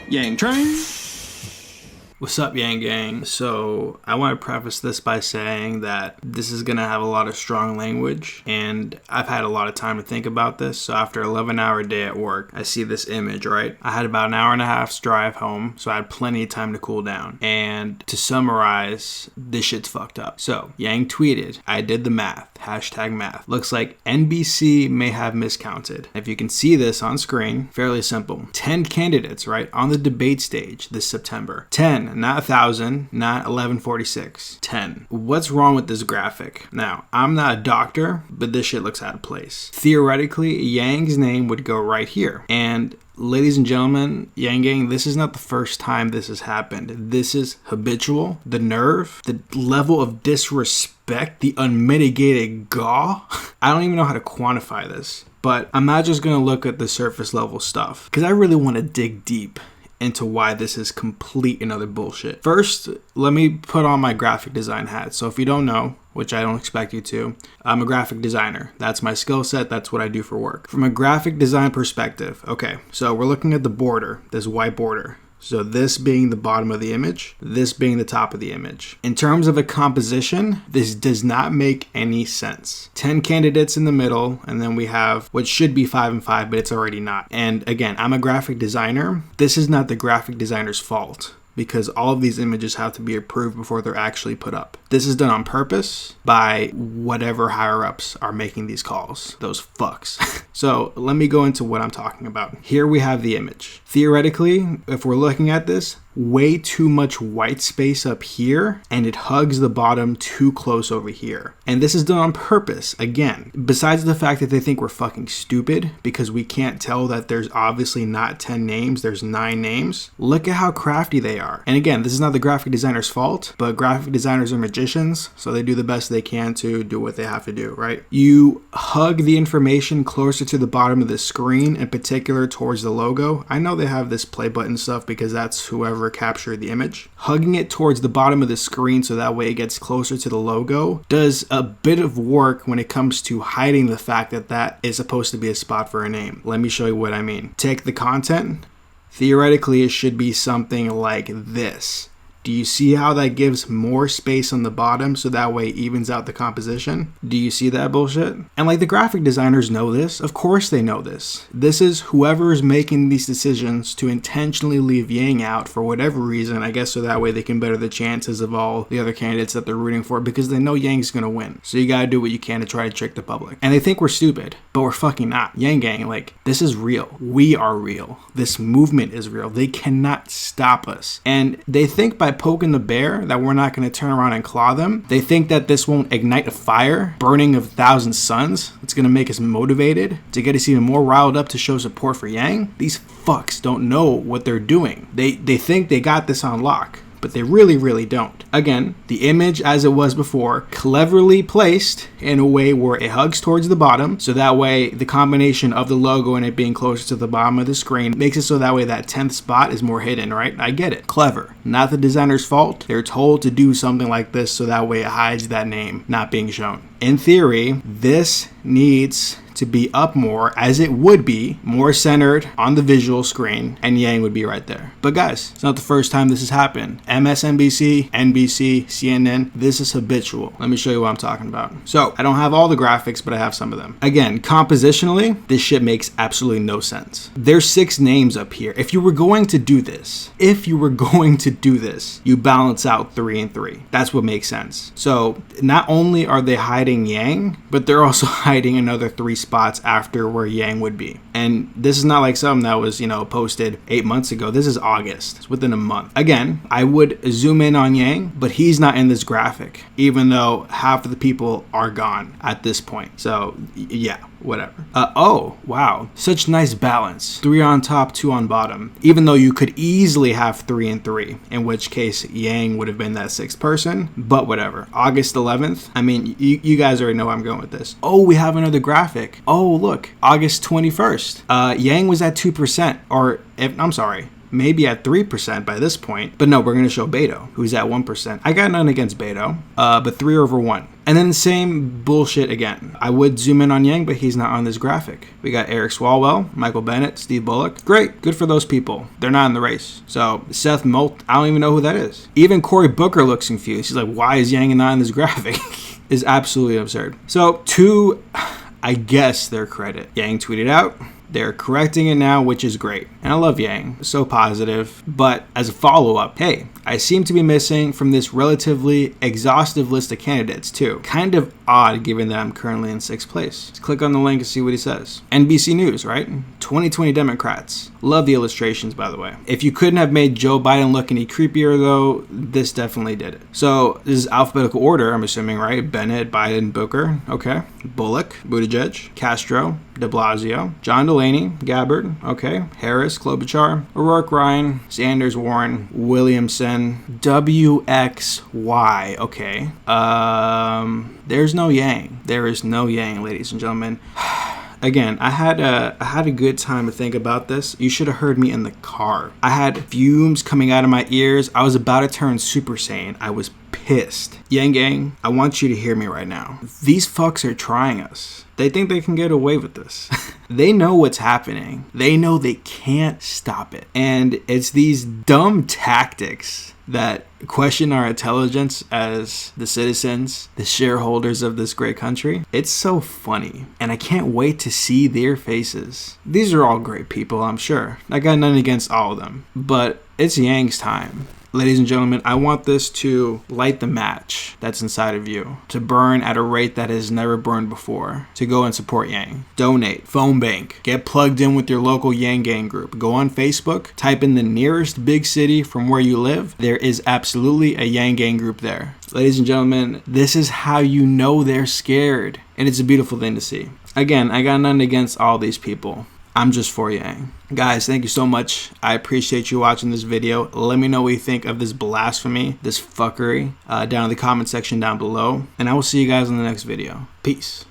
Yang Train. What's up, Yang Gang? So I want to preface this by saying that this is going to have a lot of strong language, and I've had a lot of time to think about this. So after an 11-hour day at work, I see this image, right? I had about an hour and a half's drive home, so I had plenty of time to cool down. And to summarize, this shit's fucked up. So Yang tweeted, I did the math, #math. Looks like NBC may have miscounted. If you can see this on screen, fairly simple. 10 candidates, right, on the debate stage this September. 10. Not 1,000, not 1146, 10. What's wrong with this graphic? Now, I'm not a doctor, but this shit looks out of place. Theoretically, Yang's name would go right here. And ladies and gentlemen, Yang Gang, this is not the first time this has happened. This is habitual. The nerve, the level of disrespect, the unmitigated gall. I don't even know how to quantify this, but I'm not just going to look at the surface level stuff because I really want to dig deep into why this is complete and utter bullshit. First, let me put on my graphic design hat. So if you don't know, which I don't expect you to, I'm a graphic designer. That's my skill set. That's what I do for work. From a graphic design perspective, okay, so we're looking at the border, this white border. So this being the bottom of the image, this being the top of the image. In terms of a composition, this does not make any sense. 10 candidates in the middle, and then we have what should be 5 and 5, but it's already not. And again, I'm a graphic designer. This is not the graphic designer's fault, because all of these images have to be approved before they're actually put up. This is done on purpose by whatever higher-ups are making these calls. Those fucks. So let me go into what I'm talking about. Here we have the image. Theoretically, if we're looking at this, way too much white space up here, and it hugs the bottom too close over here. And this is done on purpose, again. Besides the fact that they think we're fucking stupid because we can't tell that there's obviously not 10 names, there's 9 names. Look at how crafty they are. And again, this is not the graphic designer's fault, but graphic designers are magicians, so they do the best they can to do what they have to do, right? You hug the information closer to the bottom of the screen, in particular towards the logo. I know they have this play button stuff because that's whoever captured the image. Hugging it towards the bottom of the screen so that way it gets closer to the logo does a bit of work when it comes to hiding the fact that that is supposed to be a spot for a name. Let me show you what I mean. Take the content. Theoretically, it should be something like this. Do you see how that gives more space on the bottom so that way it evens out the composition? Do you see that bullshit? And like, the graphic designers know this. Of course they know this. This is whoever is making these decisions to intentionally leave Yang out for whatever reason, I guess so that way they can better the chances of all the other candidates that they're rooting for, because they know Yang's gonna win. So you gotta do what you can to try to trick the public. And they think we're stupid, but we're fucking not. Yang Gang, like, this is real. We are real. This movement is real. They cannot stop us. And they think by poking the bear that we're not going to turn around and claw them. They think that this won't ignite a fire, burning of 1,000 suns. It's going to make us motivated to get us even more riled up to show support for Yang. These fucks don't know what they're doing. They think they got this on lock, but they really, really don't. Again, the image as it was before, cleverly placed in a way where it hugs towards the bottom, so that way the combination of the logo and it being closer to the bottom of the screen makes it so that way that 10th spot is more hidden, right? I get it. Clever. Not the designer's fault. They're told to do something like this so that way it hides that name not being shown. In theory, this needs to be up more, as it would be more centered on the visual screen, and Yang would be right there. But guys, it's not the first time this has happened. MSNBC, NBC, CNN, this is habitual. Let me show you what I'm talking about. So I don't have all the graphics, but I have some of them. Again, compositionally, this shit makes absolutely no sense. There's 6 names up here. If you were going to do this, you balance out 3 and 3. That's what makes sense. So not only are they hiding Yang, but they're also hiding another 3 spots after where Yang would be. And this is not like something that was, posted 8 months ago. This is August. It's within a month. Again, I would zoom in on Yang, but he's not in this graphic, even though half of the people are gone at this point. So yeah, whatever. Oh, wow. Such nice balance. 3 on top, 2 on bottom. Even though you could easily have 3 and 3, in which case Yang would have been that 6th person, but whatever. August 11th. I mean, you guys already know where I'm going with this. Oh, we have another graphic. Oh, look. August 21st. Yang was at 2%, or I'm sorry. maybe at 3% by this point. But no, we're going to show Beto, who's at 1%. I got none against Beto, but 3 over 1. And then the same bullshit again. I would zoom in on Yang, but he's not on this graphic. We got Eric Swalwell, Michael Bennett, Steve Bullock. Great. Good for those people. They're not in the race. So Seth Molt, I don't even know who that is. Even Cory Booker looks confused. He's like, why is Yang not in this graphic? Is absolutely absurd. So to, I guess, their credit, Yang tweeted out, they're correcting it now, which is great. And I love Yang, so positive. But as a follow-up, hey, I seem to be missing from this relatively exhaustive list of candidates too. Kind of odd given that I'm currently in 6th place. Let's click on the link and see what he says. NBC News, right? 2020 Democrats. Love the illustrations, by the way. If you couldn't have made Joe Biden look any creepier though, this definitely did it. So this is alphabetical order, I'm assuming, right? Bennett, Biden, Booker, okay. Bullock, Buttigieg, Castro, de Blasio, John Delaney, Gabbard, okay. Harris, Klobuchar, O'Rourke, Ryan, Sanders, Warren, Williamson, WXY, okay. There's no Yang. There is no Yang, ladies and gentlemen. Again, I had a good time to think about this. You should have heard me in the car. I had fumes coming out of my ears. I was about to turn Super Saiyan. I was pissed. Yang gang, I want you to hear me right now. These fucks are trying us. They think they can get away with this. They know what's happening. They know they can't stop it. And it's these dumb tactics that question our intelligence as the citizens, the shareholders of this great country. It's so funny. And I can't wait to see their faces. These are all great people, I'm sure. I got nothing against all of them. But it's Yang's time. Ladies and gentlemen, I want this to light the match that's inside of you, to burn at a rate that has never burned before, to go and support Yang. Donate, phone bank, get plugged in with your local Yang Gang group. Go on Facebook, type in the nearest big city from where you live. There is absolutely a Yang Gang group there. Ladies and gentlemen, this is how you know they're scared, and it's a beautiful thing to see. Again, I got nothing against all these people. I'm just for Yang. Guys, thank you so much. I appreciate you watching this video. Let me know what you think of this blasphemy, this fuckery, down in the comment section down below. And I will see you guys in the next video. Peace.